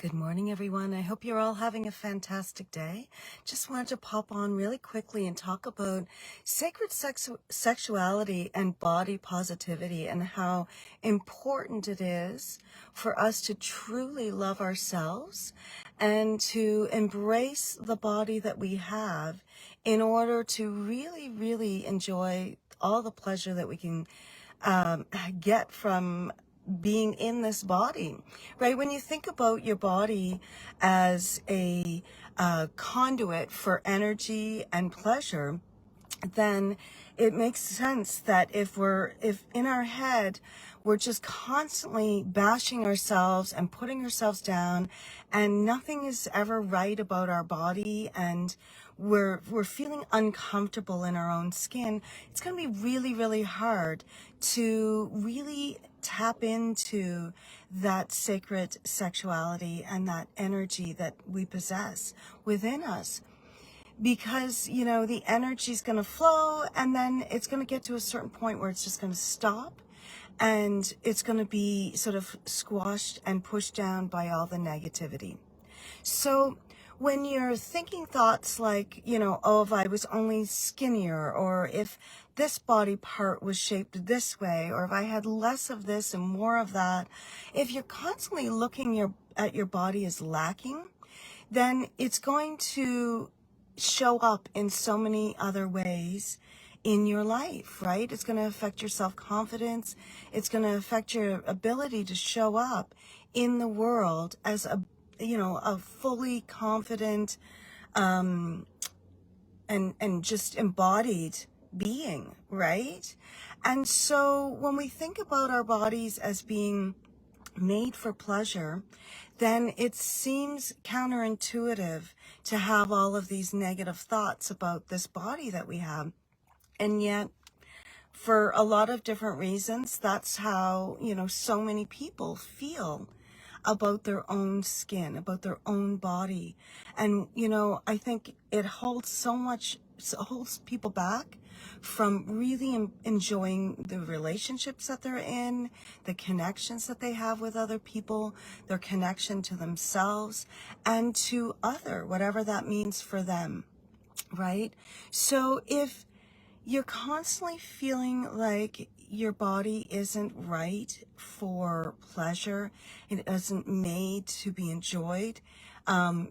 Good morning, everyone. I hope you're all having a fantastic day. Just wanted to pop on really quickly and talk about sacred sexuality and body positivity and how important it is for us to truly love ourselves and to embrace the body that we have in order to really, really enjoy all the pleasure that we can get from being in this body, right? When you think about your body as a conduit for energy and pleasure, then it makes sense that if in our head we're just constantly bashing ourselves and putting ourselves down and nothing is ever right about our body and we're feeling uncomfortable in our own skin, it's going to be really, really hard to really tap into that sacred sexuality and that energy that we possess within us. Because, you know, the energy is going to flow and then it's going to get to a certain point where it's just going to stop and it's going to be sort of squashed and pushed down by all the negativity. So when you're thinking thoughts like, you know, oh, if I was only skinnier, or if this body part was shaped this way, or if I had less of this and more of that, if you're constantly looking at your body as lacking, then it's going to show up in so many other ways in your life, right? It's going to affect your self-confidence. It's going to affect your ability to show up in the world as a fully confident and just embodied being, right? And so when we think about our bodies as being made for pleasure, then it seems counterintuitive to have all of these negative thoughts about this body that we have. And yet, for a lot of different reasons, that's how, so many people feel about their own skin, about their own body. And, I think it holds people back from really enjoying the relationships that they're in, the connections that they have with other people, their connection to themselves and to whatever that means for them, right? So if you're constantly feeling like your body isn't right for pleasure, it isn't made to be enjoyed,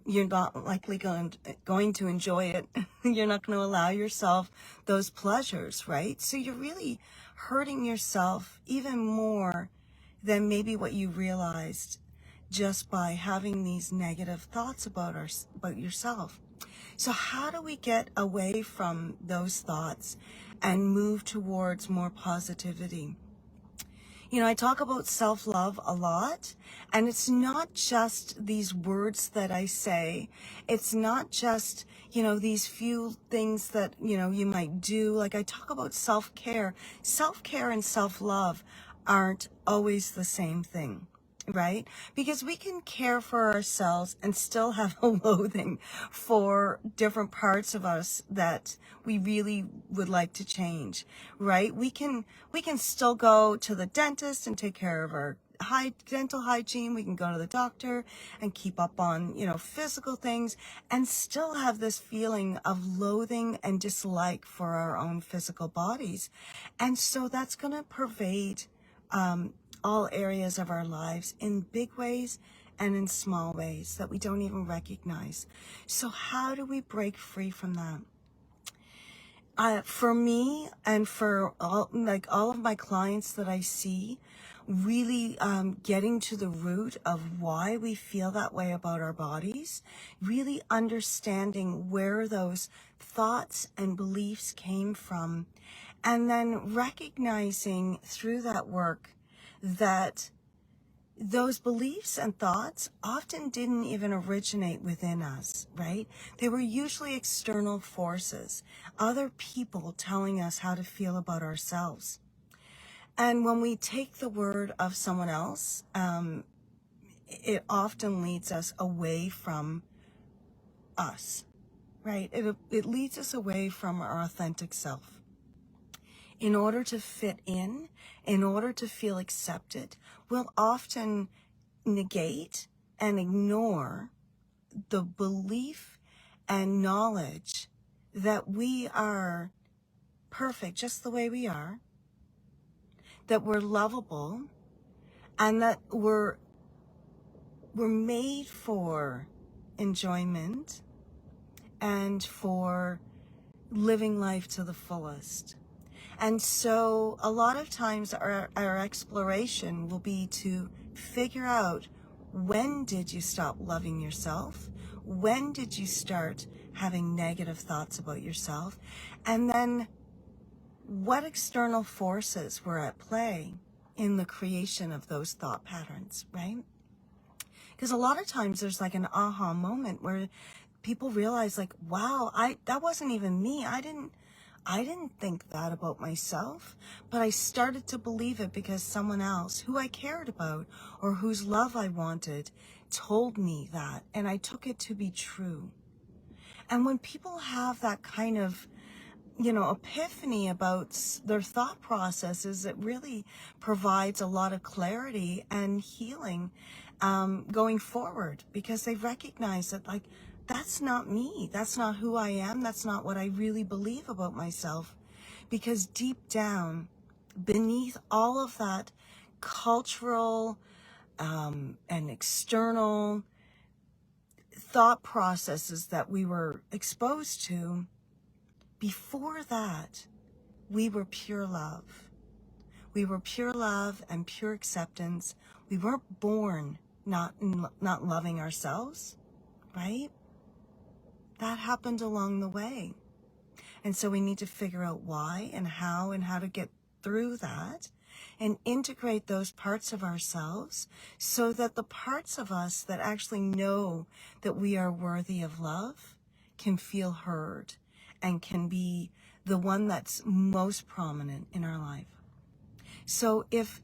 you're not likely going to enjoy it. You're not going to allow yourself those pleasures, right? So you're really hurting yourself even more than maybe what you realized just by having these negative thoughts about yourself. So how do we get away from those thoughts and move towards more positivity? I talk about self-love a lot, and it's not just these words that I say. It's not just, these few things that, you might do. Like I talk about self-care. Self-care and self-love aren't always the same thing, right? Because we can care for ourselves and still have a loathing for different parts of us that we really would like to change, right? We can still go to the dentist and take care of our dental hygiene. We can go to the doctor and keep up on, physical things and still have this feeling of loathing and dislike for our own physical bodies. And so that's going to pervade, all areas of our lives in big ways and in small ways that we don't even recognize. So how do we break free from that? For me and for all of my clients that I see, really getting to the root of why we feel that way about our bodies, really understanding where those thoughts and beliefs came from, and then recognizing through that work that those beliefs and thoughts often didn't even originate within us, right? They were usually external forces, other people telling us how to feel about ourselves. And when we take the word of someone else, it often leads us away from us, right? It leads us away from our authentic self. In order to fit in order to feel accepted, we'll often negate and ignore the belief and knowledge that we are perfect just the way we are, that we're lovable, and that we're made for enjoyment and for living life to the fullest. And so a lot of times our exploration will be to figure out, when did you stop loving yourself? When did you start having negative thoughts about yourself? And then what external forces were at play in the creation of those thought patterns, right? Because a lot of times there's like an aha moment where people realize, like, wow, that wasn't even me. I didn't think that about myself, but I started to believe it because someone else who I cared about or whose love I wanted told me that, and I took it to be true. And when people have that kind of, epiphany about their thought processes, it really provides a lot of clarity and healing going forward, because they recognize that, like, that's not me. That's not who I am. That's not what I really believe about myself. Because deep down, beneath all of that cultural and external thought processes that we were exposed to, before that, we were pure love. We were pure love and pure acceptance. We weren't born not loving ourselves, right? That happened along the way. And so we need to figure out why and how to get through that and integrate those parts of ourselves so that the parts of us that actually know that we are worthy of love can feel heard and can be the one that's most prominent in our life. So if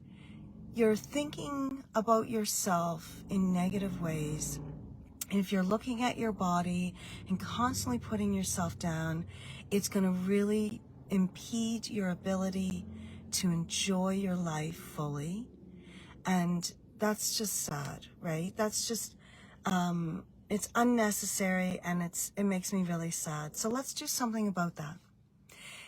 you're thinking about yourself in negative ways, and if you're looking at your body and constantly putting yourself down, it's going to really impede your ability to enjoy your life fully. And that's just sad, right? That's just, it's unnecessary, and it makes me really sad. So let's do something about that.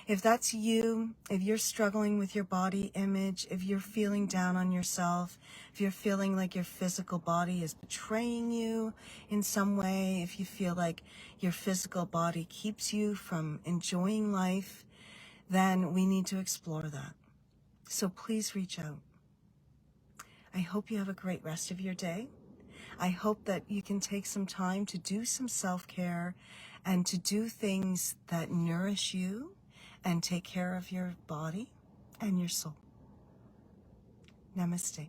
If that's you, if you're struggling with your body image, if you're feeling down on yourself, if you're feeling like your physical body is betraying you in some way, if you feel like your physical body keeps you from enjoying life, then we need to explore that. So please reach out. I hope you have a great rest of your day. I hope that you can take some time to do some self-care and to do things that nourish you and take care of your body and your soul. Namaste.